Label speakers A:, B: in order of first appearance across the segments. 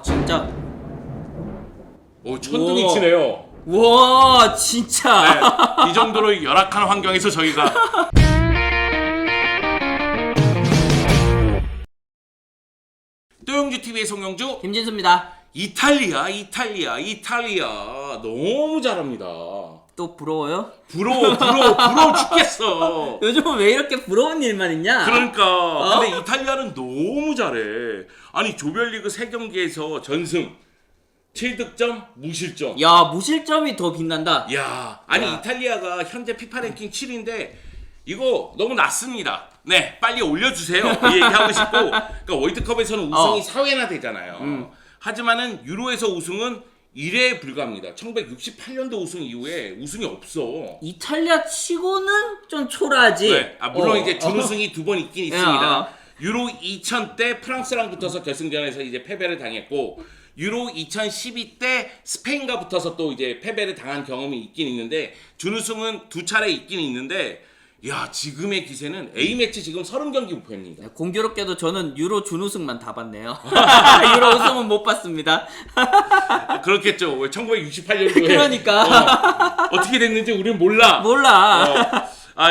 A: 진짜.
B: 오, 천둥이 치네요.
A: 와, 진짜.
B: 네, 이 정도로 열악한 환경에서 저희가 또영주 TV의 송영주.
A: 김진수입니다.
B: 이탈리아 너무 잘합니다.
A: 또 부러워요?
B: 부러워 죽겠어.
A: 요즘은 왜 이렇게 부러운 일만 있냐?
B: 그러니까 근데 이탈리아는 너무 잘해. 아니 조별리그 3경기에서 전승 7득점 무실점.
A: 야, 무실점이 더 빛난다.
B: 야, 아니
A: 야.
B: 이탈리아가 현재 피파 랭킹 7인데 이거 너무 낮습니다. 네, 빨리 올려주세요. 이 얘기하고 싶고, 그러니까 월드컵에서는 우승이 4회나 되잖아요. 하지만은 유로에서 우승은 1회에 불과합니다. 1968년도 우승 이후에 우승이 없어.
A: 이탈리아 치고는 좀 초라하지.
B: 네, 물론 이제 준우승이 2번 있긴 있습니다.
A: 야.
B: 유로 2000 때 프랑스랑 붙어서 결승전에서 이제 패배를 당했고, 유로 2012 때 스페인과 붙어서 또 이제 패배를 당한 경험이 있긴 있는데, 준우승은 2차례 있긴 있는데, 야, 지금의 기세는 A매치 지금 30경기 무패입니다.
A: 네, 공교롭게도 저는 유로 준우승만 다 봤네요. 유로 우승은 못 봤습니다.
B: 그렇겠죠. 왜 1968년도에
A: 그러니까.
B: 어떻게 됐는지 우리는 몰라.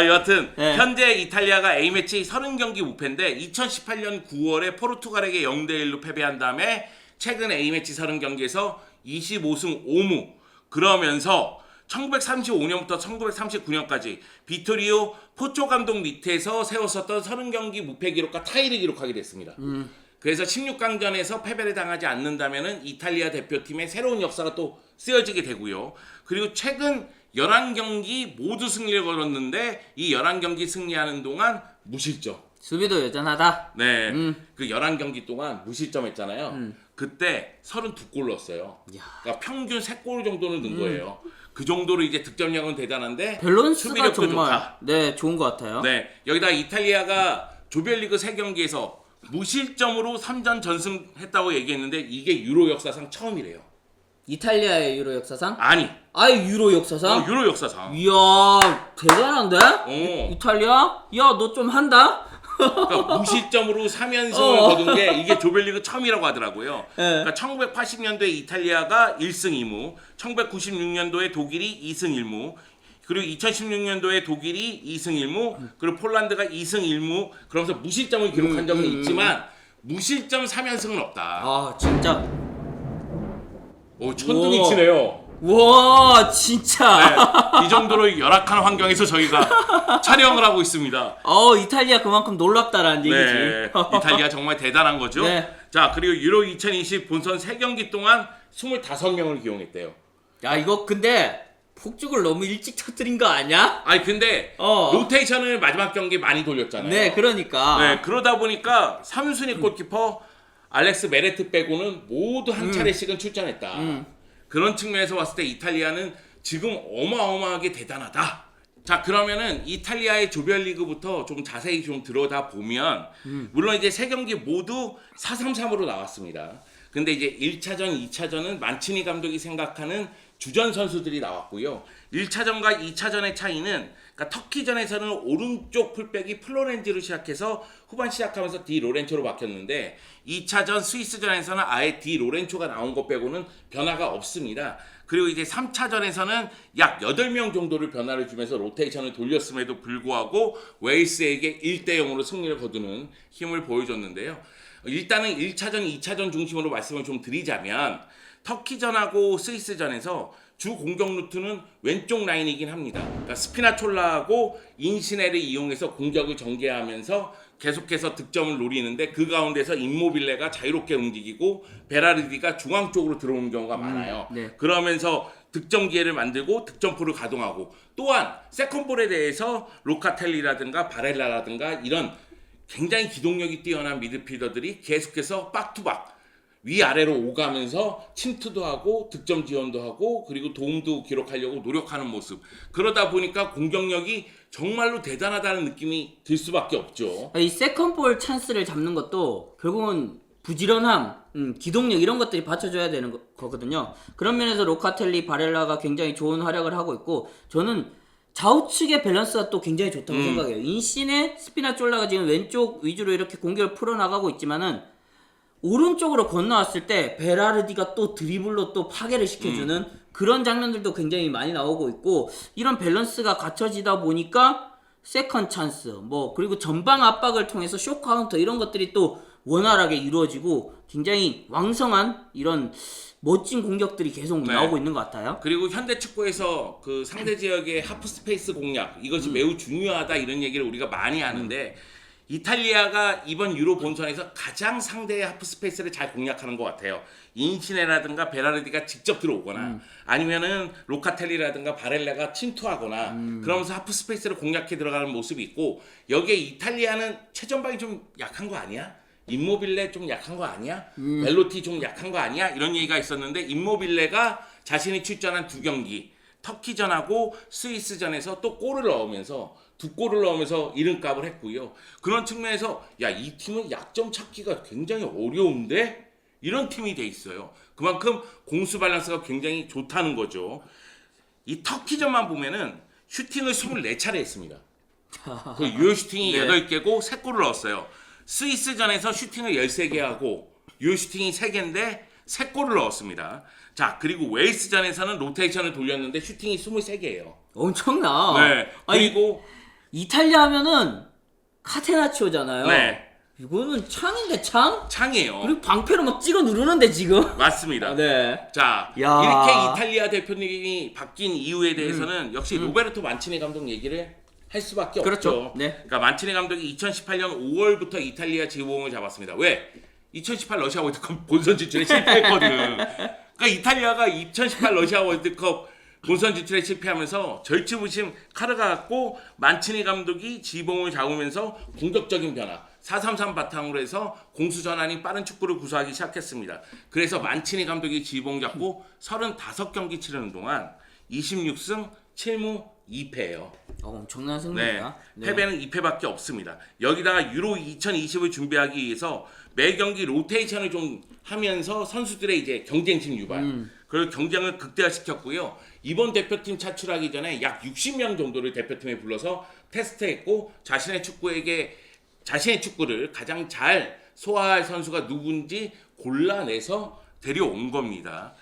B: 여하튼
A: 네.
B: 현재 이탈리아가 A매치 30경기 무패인데 2018년 9월에 포르투갈에게 0대1로 패배한 다음에 최근 A매치 30경기에서 25승 5무 그러면서 1935년부터 1939년까지 비토리오 포초 감독 밑에서 세웠었던 30경기 무패 기록과 타이를 기록하게 됐습니다. 그래서 16강전에서 패배를 당하지 않는다면은 이탈리아 대표팀의 새로운 역사가 또 쓰여지게 되고요. 그리고 최근 11경기 모두 승리를 거뒀는데 이 11경기 승리하는 동안 무실점.
A: 수비도 여전하다.
B: 네. 그 11경기 동안 무실점 했잖아요. 그때 32골 넣었어요.
A: 야.
B: 그러니까 평균 3골 정도는 넣은 거예요. 그 정도로 이제 득점력은 대단한데
A: 밸런스가
B: 수비력도
A: 정말
B: 좋다.
A: 네, 좋은 것 같아요.
B: 네. 여기다 이탈리아가 조별리그 3경기에서 무실점으로 3전 전승했다고 얘기했는데 이게 유로 역사상 처음이래요.
A: 이탈리아의 유로 역사상?
B: 아니.
A: 아예 유로 역사상?
B: 유로 역사상.
A: 이야, 대단한데? 이탈리아? 야, 너 좀 한다?
B: 그러니까 무실점으로 3연승을 거둔 게 이게 조별리그 처음이라고 하더라고요.
A: 네.
B: 그러니까 1980년도에 이탈리아가 1승 2무, 1996년도에 독일이 2승 1무, 그리고 2016년도에 독일이 2승 1무, 그리고 폴란드가 2승 1무, 그러면서 무실점을 기록한 적은 있지만 무실점 3연승은 없다.
A: 아, 진짜.
B: 오, 천둥이
A: 우와.
B: 치네요.
A: 와, 진짜.
B: 네, 이 정도로 열악한 환경에서 저희가 촬영을 하고 있습니다.
A: 이탈리아 그만큼 놀랍다라는 얘기지.
B: 네, 이탈리아 정말 대단한 거죠.
A: 네.
B: 자, 그리고 유로 2020 본선 3경기 동안 25명을 기용했대요.
A: 야, 이거 근데 폭죽을 너무 일찍 터뜨린 거 아니야?
B: 아니 근데 로테이션을 마지막 경기 많이 돌렸잖아요.
A: 네, 그러니까.
B: 네, 그러다 보니까 3순위 골키퍼 알렉스 메레트 빼고는 모두 한 차례씩은 출전했다. 그런 측면에서 봤을 때 이탈리아는 지금 어마어마하게 대단하다. 자, 그러면은 이탈리아의 조별리그부터 좀 자세히 좀 들여다 보면 물론 이제 3경기 모두 4-3-3으로 나왔습니다. 근데 이제 1차전, 2차전은 만치니 감독이 생각하는 주전 선수들이 나왔고요. 1차전과 2차전의 차이는 그러니까 터키전에서는 오른쪽 풀백이 플로렌지로 시작해서 후반 시작하면서 디 로렌초로 바뀌었는데 2차전 스위스전에서는 아예 디 로렌초가 나온 것 빼고는 변화가 없습니다. 그리고 이제 3차전에서는 약 8명 정도를 변화를 주면서 로테이션을 돌렸음에도 불구하고 웨일스에게 1대0으로 승리를 거두는 힘을 보여줬는데요. 일단은 1차전, 2차전 중심으로 말씀을 좀 드리자면 터키전하고 스위스전에서 주 공격 루트는 왼쪽 라인이긴 합니다. 그러니까 스피나촐라하고 인시네를 이용해서 공격을 전개하면서 계속해서 득점을 노리는데 그 가운데서 임모빌레가 자유롭게 움직이고 베라르디가 중앙 쪽으로 들어오는 경우가 많아요.
A: 네.
B: 그러면서 득점 기회를 만들고 득점포를 가동하고 또한 세컨볼에 대해서 로카텔리라든가 바렐라라든가 이런 굉장히 기동력이 뛰어난 미드필더들이 계속해서 박투박 위아래로 오가면서 침투도 하고 득점 지원도 하고 그리고 도움도 기록하려고 노력하는 모습. 그러다 보니까 공격력이 정말로 대단하다는 느낌이 들 수밖에 없죠.
A: 이 세컨볼 찬스를 잡는 것도 결국은 부지런함, 기동력 이런 것들이 받쳐줘야 되는 거거든요. 그런 면에서 로카텔리, 바렐라가 굉장히 좋은 활약을 하고 있고 저는 좌우측의 밸런스가 또 굉장히 좋다고 생각해요. 인신의 스피나촐라가 지금 왼쪽 위주로 이렇게 공격을 풀어나가고 있지만은 오른쪽으로 건너왔을 때 베라르디가 또 드리블로 또 파괴를 시켜주는 그런 장면들도 굉장히 많이 나오고 있고, 이런 밸런스가 갖춰지다 보니까 세컨 찬스 뭐 그리고 전방 압박을 통해서 쇼 카운터 이런 것들이 또 원활하게 이루어지고 굉장히 왕성한 이런 멋진 공격들이 계속
B: 네.
A: 나오고 있는 것 같아요.
B: 그리고 현대 축구에서 그 상대 지역의 하프 스페이스 공략 이것이 매우 중요하다 이런 얘기를 우리가 많이 하는데 이탈리아가 이번 유로 본선에서 가장 상대의 하프 스페이스를 잘 공략하는 것 같아요. 인시네라든가 베라르디가 직접 들어오거나 아니면은 로카텔리라든가 바렐라가 침투하거나 그러면서 하프 스페이스를 공략해 들어가는 모습이 있고, 여기에 이탈리아는 최전방이 좀 약한 거 아니야? 임모빌레 좀 약한 거 아니야? 벨로티 좀 약한 거 아니야? 이런 얘기가 있었는데, 임모빌레가 자신이 출전한 두 경기 터키전하고 스위스전에서 또 골을 넣으면서 두 골을 넣으면서 이름값을 했고요. 그런 측면에서 야, 이 팀은 약점 찾기가 굉장히 어려운데 이런 팀이 돼 있어요. 그만큼 공수 밸런스가 굉장히 좋다는 거죠. 이 터키전만 보면은 슈팅을 24차례 했습니다. 그 유효 슈팅이
A: 네.
B: 8개고 3골을 넣었어요. 스위스전에서 슈팅을 13개 하고 유효 슈팅이 3개인데 3골을 넣었습니다. 자, 그리고 웨일스전에서는 로테이션을 돌렸는데 슈팅이 23개예요.
A: 엄청나.
B: 네.
A: 아니,
B: 그리고
A: 이탈리아 하면은 카테나치오잖아요.
B: 네.
A: 이거는 창인데 창?
B: 창이에요.
A: 그리고 방패로 막 찍어 누르는데 지금.
B: 맞습니다.
A: 네.
B: 자,
A: 야.
B: 이렇게 이탈리아 대표님이 바뀐 이유에 대해서는 역시 로베르토 만치니 감독 얘기를 할 수밖에
A: 그렇죠.
B: 없죠.
A: 네.
B: 그러니까 만치니 감독이 2018년 5월부터 이탈리아 지휘봉을 잡았습니다. 왜? 2018 러시아 월드컵 본선 진출에 실패했거든. 그러니까 이탈리아가 2018 러시아 월드컵 본선 진출에 실패하면서 절치부심 카드가 갖고 만치니 감독이 지휘봉을 잡으면서 공격적인 변화 4-3-3 바탕으로 해서 공수 전환이 빠른 축구를 구사하기 시작했습니다. 그래서 만치니 감독이 지휘봉 잡고 35경기 치르는 동안 26승 7무 2패예요.
A: 엄청난
B: 네.
A: 승리입니다.
B: 패배는 2패밖에 없습니다. 여기다가 유로 2020을 준비하기 위해서 매 경기 로테이션을 좀 하면서 선수들의 이제 경쟁심 유발, 그리고 경쟁을 극대화시켰고요. 이번 대표팀 차출하기 전에 약 60명 정도를 대표팀에 불러서 테스트했고, 자신의 축구를 가장 잘 소화할 선수가 누군지 골라내서 데려온 겁니다.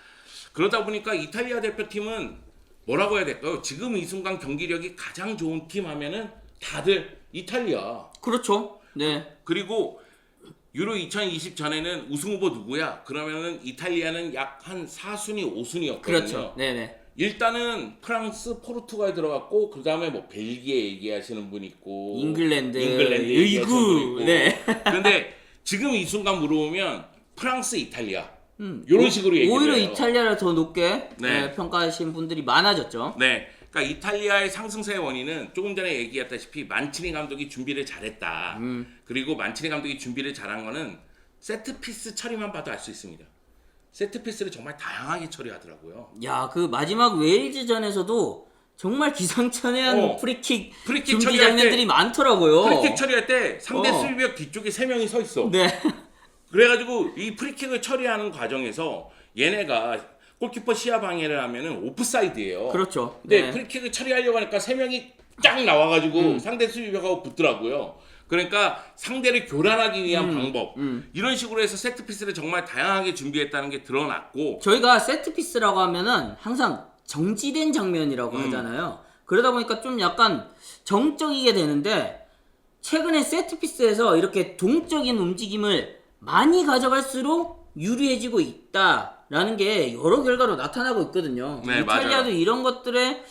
B: 그러다 보니까 이탈리아 대표팀은 뭐라고 해야 될까요? 지금 이 순간 경기력이 가장 좋은 팀 하면은 다들 이탈리아.
A: 그렇죠. 네.
B: 그리고 유로 2020 전에는 우승 후보 누구야? 그러면은 이탈리아는 약 한 4순위, 5순위였거든요.
A: 그렇죠. 네네.
B: 일단은 프랑스, 포르투갈 들어갔고, 그 다음에 뭐 벨기에 얘기하시는 분 있고,
A: 잉글랜드
B: 얘기하시는 분 있고.
A: 네.
B: 근데 지금 이 순간 물어보면 프랑스, 이탈리아 이런 식으로 얘기해요.
A: 오히려 이탈리아를 더 높게
B: 네.
A: 평가하시는 분들이 많아졌죠.
B: 네, 그러니까 이탈리아의 상승세의 원인은 조금 전에 얘기했다시피 만치니 감독이 준비를 잘했다. 그리고 만치니 감독이 준비를 잘한 거는 세트피스 처리만 봐도 알 수 있습니다. 세트피스를 정말 다양하게 처리하더라고요.
A: 야, 그 마지막 웨일즈전에서도 정말 기상천외한 프리킥 준비
B: 처리할
A: 장면들이
B: 때,
A: 많더라고요.
B: 프리킥 처리할 때 상대 수비벽 뒤쪽에 3명이 서 있어.
A: 네.
B: 그래가지고 이 프리킥을 처리하는 과정에서 얘네가 골키퍼 시야 방해를 하면은 오프사이드예요.
A: 그렇죠.
B: 근데
A: 네.
B: 프리킥을 처리하려고 하니까 3명이 쫙 나와가지고 상대 수비벽하고 붙더라고요. 그러니까 상대를 교란하기 위한 방법, 이런 식으로 해서 세트피스를 정말 다양하게 준비했다는 게 드러났고,
A: 저희가 세트피스라고 하면은 항상 정지된 장면이라고 하잖아요. 그러다 보니까 좀 약간 정적이게 되는데, 최근에 세트피스에서 이렇게 동적인 움직임을 많이 가져갈수록 유리해지고 있다라는 게 여러 결과로 나타나고 있거든요.
B: 네,
A: 이탈리아도
B: 맞아요.
A: 이런 것들에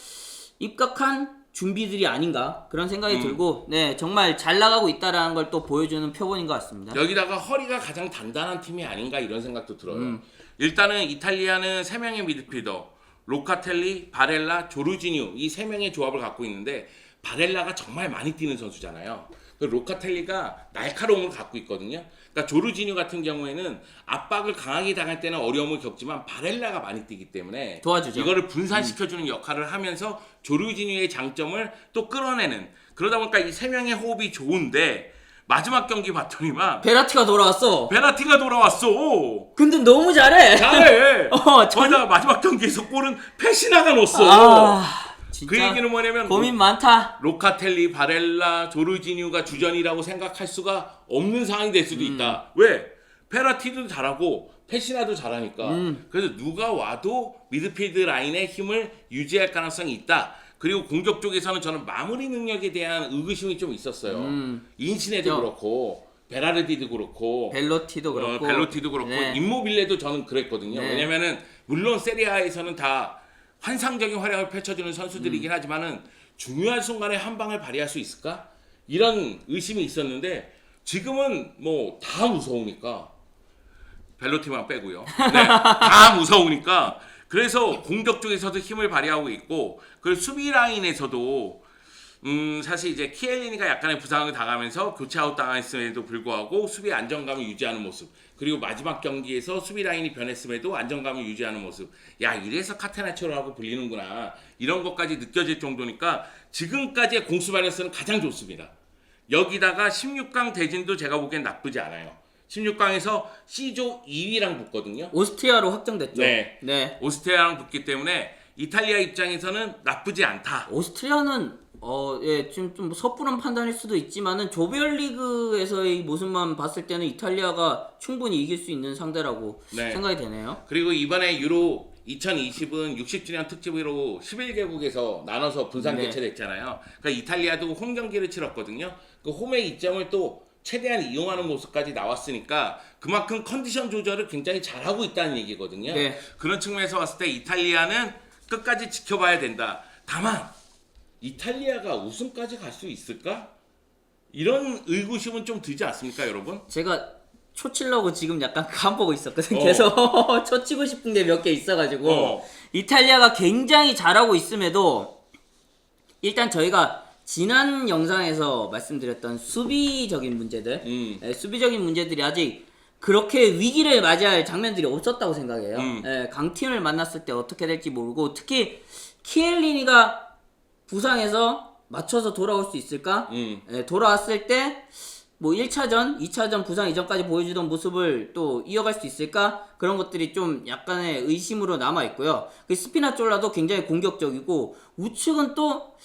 A: 입각한 준비들이 아닌가 그런 생각이 들고, 네, 정말 잘 나가고 있다라는 걸 또 보여주는 표본인 것 같습니다.
B: 여기다가 허리가 가장 단단한 팀이 아닌가 이런 생각도 들어요. 일단은 이탈리아는 3명의 미드필더, 로카텔리, 바렐라, 조르지뉴, 이 3명의 조합을 갖고 있는데, 바렐라가 정말 많이 뛰는 선수잖아요. 로카텔리가 날카로움을 갖고 있거든요. 그러니까 조르지뉴 같은 경우에는 압박을 강하게 당할 때는 어려움을 겪지만 바렐라가 많이 뛰기 때문에
A: 도와주죠.
B: 이거를 분산시켜주는 역할을 하면서 조르지뉴의 장점을 또 끌어내는, 그러다 보니까 이 3명의 호흡이 좋은데, 마지막 경기 봤더니만
A: 베라티가 돌아왔어.
B: 베라티가 돌아왔어.
A: 근데 너무 잘해.
B: 잘해.
A: 전-
B: 거기다가 마지막 경기에서 골은 페시나가 넣었어.
A: 아, 진짜
B: 그 얘기는 뭐냐면
A: 고민 많다.
B: 로카텔리, 바렐라, 조르지뉴가 주전이라고 생각할 수가 없는 상황이 될 수도 있다. 왜? 페라티도 잘하고 페시나도 잘하니까 그래서 누가 와도 미드필드 라인의 힘을 유지할 가능성이 있다. 그리고 공격 쪽에서는 저는 마무리 능력에 대한 의구심이 좀 있었어요. 인시네도 그렇고 베라르디도 그렇고
A: 벨로티도 그렇고
B: 벨로티도 그렇고
A: 네.
B: 임모빌레도 저는 그랬거든요.
A: 네.
B: 왜냐면은 물론 세리아에서는 다 환상적인 활약을 펼쳐주는 선수들이긴 하지만은 중요한 순간에 한 방을 발휘할 수 있을까? 이런 의심이 있었는데 지금은 뭐 다 무서우니까 벨로티만 빼고요. 네, 다 무서우니까 그래서 공격 쪽에서도 힘을 발휘하고 있고 그리고 수비 라인에서도 사실 이제 키엘리니가 약간의 부상을 당하면서 교체 아웃 당했음에도 불구하고 수비 안정감을 유지하는 모습 그리고 마지막 경기에서 수비 라인이 변했음에도 안정감을 유지하는 모습 야 이래서 카테나초라고 불리는구나 이런 것까지 느껴질 정도니까 지금까지의 공수 밸런스는 가장 좋습니다. 여기다가 16강 대진도 제가 보기엔 나쁘지 않아요. 16강에서 C조 2위랑 붙거든요.
A: 오스트리아로 확정됐죠.
B: 네.
A: 네.
B: 오스트리아랑 붙기 때문에 이탈리아 입장에서는 나쁘지 않다.
A: 오스트리아는 예, 좀 섣부른 판단일 수도 있지만은 조별리그에서의 모습만 봤을 때는 이탈리아가 충분히 이길 수 있는 상대라고
B: 네.
A: 생각이 되네요.
B: 그리고 이번에 유로 2020은 60주년 특집으로 11개국에서 나눠서 분산
A: 네.
B: 개최됐잖아요. 그러니까 이탈리아도 홈 경기를 치렀거든요. 그 홈의 이점을 또 최대한 이용하는 모습까지 나왔으니까 그만큼 컨디션 조절을 굉장히 잘하고 있다는 얘기거든요.
A: 네.
B: 그런 측면에서 봤을 때 이탈리아는 끝까지 지켜봐야 된다. 다만 이탈리아가 우승까지 갈 수 있을까? 이런 의구심은 좀 들지 않습니까, 여러분?
A: 제가 초치려고 지금 약간 간 보고 있었거든요. 계속 초치고 싶은 게 몇 개 있어가지고 이탈리아가 굉장히 잘하고 있음에도 일단 저희가 지난 영상에서 말씀드렸던 수비적인 문제들, 수비적인 문제들이 아직 그렇게 위기를 맞이할 장면들이 없었다고 생각해요. 강팀을 만났을 때 어떻게 될지 모르고 특히 키엘리니가 부상해서 맞춰서 돌아올 수 있을까? 돌아왔을 때 뭐 1차전, 2차전 부상 이전까지 보여주던 모습을 또 이어갈 수 있을까? 그런 것들이 좀 약간의 의심으로 남아있고요. 그 스피나졸라도 굉장히 공격적이고 우측은 또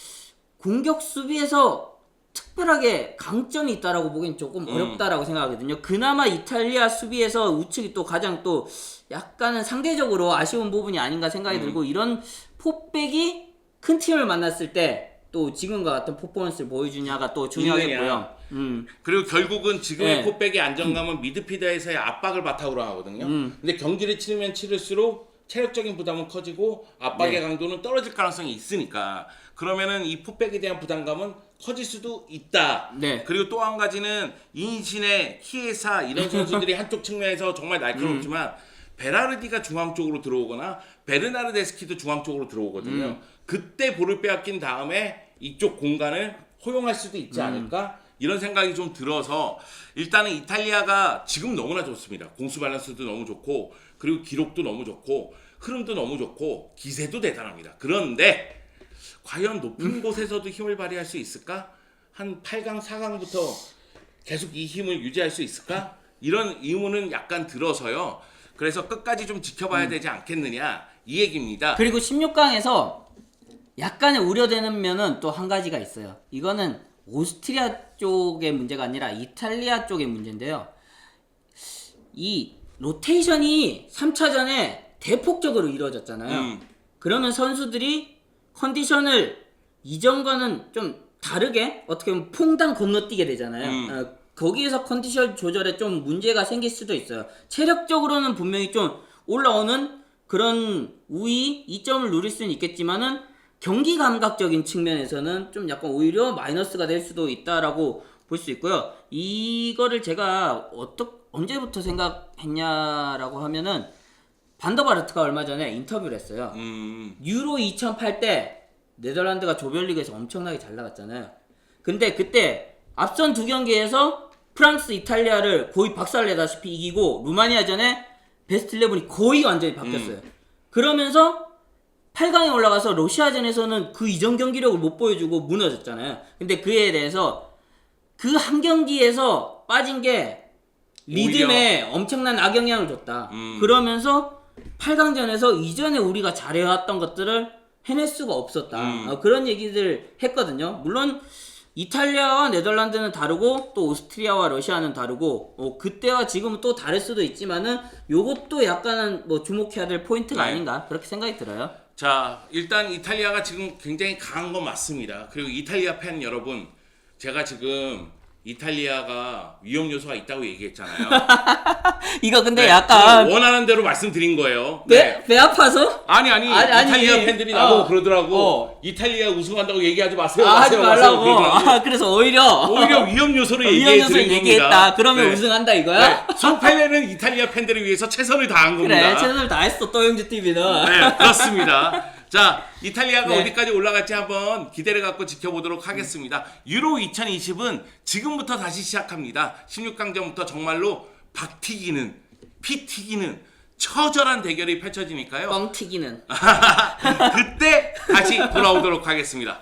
A: 공격 수비에서 특별하게 강점이 있다라고 보기엔 조금 어렵다라고 생각하거든요. 그나마 이탈리아 수비에서 우측이 또 가장 또 약간은 상대적으로 아쉬운 부분이 아닌가 생각이 들고 이런 포백이 큰 팀을 만났을 때 또 지금과 같은 퍼포먼스를 보여주냐가 또 중요하겠고요.
B: 그리고 결국은 지금의
A: 네.
B: 포백의 안정감은 미드필더에서의 압박을 바탕으로 하거든요. 근데 경기를 치르면 치를수록 체력적인 부담은 커지고 압박의 강도는 떨어질 가능성이 있으니까 그러면은 이 포백에 대한 부담감은 커질 수도 있다.
A: 네.
B: 그리고 또 한 가지는 인신의 키에사 이런 선수들이 한쪽 측면에서 정말 날카롭지만 베라르디가 중앙 쪽으로 들어오거나 베르나르데스키도 중앙 쪽으로 들어오거든요. 그때 볼을 빼앗긴 다음에 이쪽 공간을 허용할 수도 있지 않을까? 이런 생각이 좀 들어서 일단은 이탈리아가 지금 너무나 좋습니다. 공수 밸런스도 너무 좋고 그리고 기록도 너무 좋고 흐름도 너무 좋고 기세도 대단합니다. 그런데 과연 높은 곳에서도 힘을 발휘할 수 있을까? 한 8강, 4강부터 계속 이 힘을 유지할 수 있을까? 이런 의문은 약간 들어서요. 그래서 끝까지 좀 지켜봐야 되지 않겠느냐 이 얘기입니다.
A: 그리고 16강에서 약간의 우려되는 면은 또 한 가지가 있어요. 이거는 오스트리아 쪽의 문제가 아니라 이탈리아 쪽의 문제인데요. 이 로테이션이 3차전에 대폭적으로 이루어졌잖아요. 그러면 선수들이 컨디션을 이전과는 좀 다르게 어떻게 보면 퐁당 건너뛰게 되잖아요. 거기에서 컨디션 조절에 좀 문제가 생길 수도 있어요. 체력적으로는 분명히 좀 올라오는 그런 우위, 이점을 누릴 수는 있겠지만은 경기 감각적인 측면에서는 좀 약간 오히려 마이너스가 될 수도 있다라고 볼 수 있고요. 이거를 제가 언제부터 생각했냐라고 하면은 반더바르트가 얼마 전에 인터뷰를 했어요. 유로 2008 때 네덜란드가 조별리그에서 엄청나게 잘 나갔잖아요. 근데 그때 앞선 두 경기에서 프랑스, 이탈리아를 거의 박살내다시피 이기고 루마니아전에 베스트 11이 거의 완전히 바뀌었어요. 그러면서 8강에 올라가서 러시아전에서는 그 이전 경기력을 못 보여주고 무너졌잖아요. 근데 그에 대해서 그 한 경기에서 빠진 게 리듬에 엄청난 악영향을 줬다. 그러면서 8강전에서 이전에 우리가 잘해왔던 것들을 해낼 수가 없었다. 그런 얘기들 했거든요. 물론 이탈리아와 네덜란드는 다르고 또 오스트리아와 러시아는 다르고 그때와 지금은 또 다를 수도 있지만은 요것도 약간은 뭐 주목해야 될 포인트가
B: 네.
A: 아닌가 그렇게 생각이 들어요.
B: 자, 일단 이탈리아가 지금 굉장히 강한 건 맞습니다. 그리고 이탈리아 팬 여러분, 제가 지금 이탈리아가 위험 요소가 있다고 얘기했잖아요.
A: 이거 근데
B: 네,
A: 약간
B: 저는 원하는 대로 말씀드린 거예요.
A: 배 아파서?
B: 아니 이탈리아 팬들이 나보고 그러더라고. 이탈리아 우승한다고 얘기하지 마세요.
A: 하지 말라고.
B: 그러더라고요.
A: 그래서 오히려
B: 위험 요소를
A: 위험
B: 얘기해
A: 요소를
B: 드린
A: 얘기했다.
B: 겁니다.
A: 그러면
B: 네.
A: 우승한다 이거야?
B: 네. 소펠레는 이탈리아 팬들을 위해서 최선을 다한 겁니다.
A: 그래 최선을 다했어 또영주 TV는.
B: 네, 그렇습니다. 자, 이탈리아가
A: 네.
B: 어디까지 올라갈지 한번 기대를 갖고 지켜보도록 하겠습니다. 유로 2020은 지금부터 다시 시작합니다. 16강전부터 정말로 박 튀기는, 피 튀기는 처절한 대결이 펼쳐지니까요.
A: 뻥 튀기는.
B: 그때 다시 돌아오도록 하겠습니다.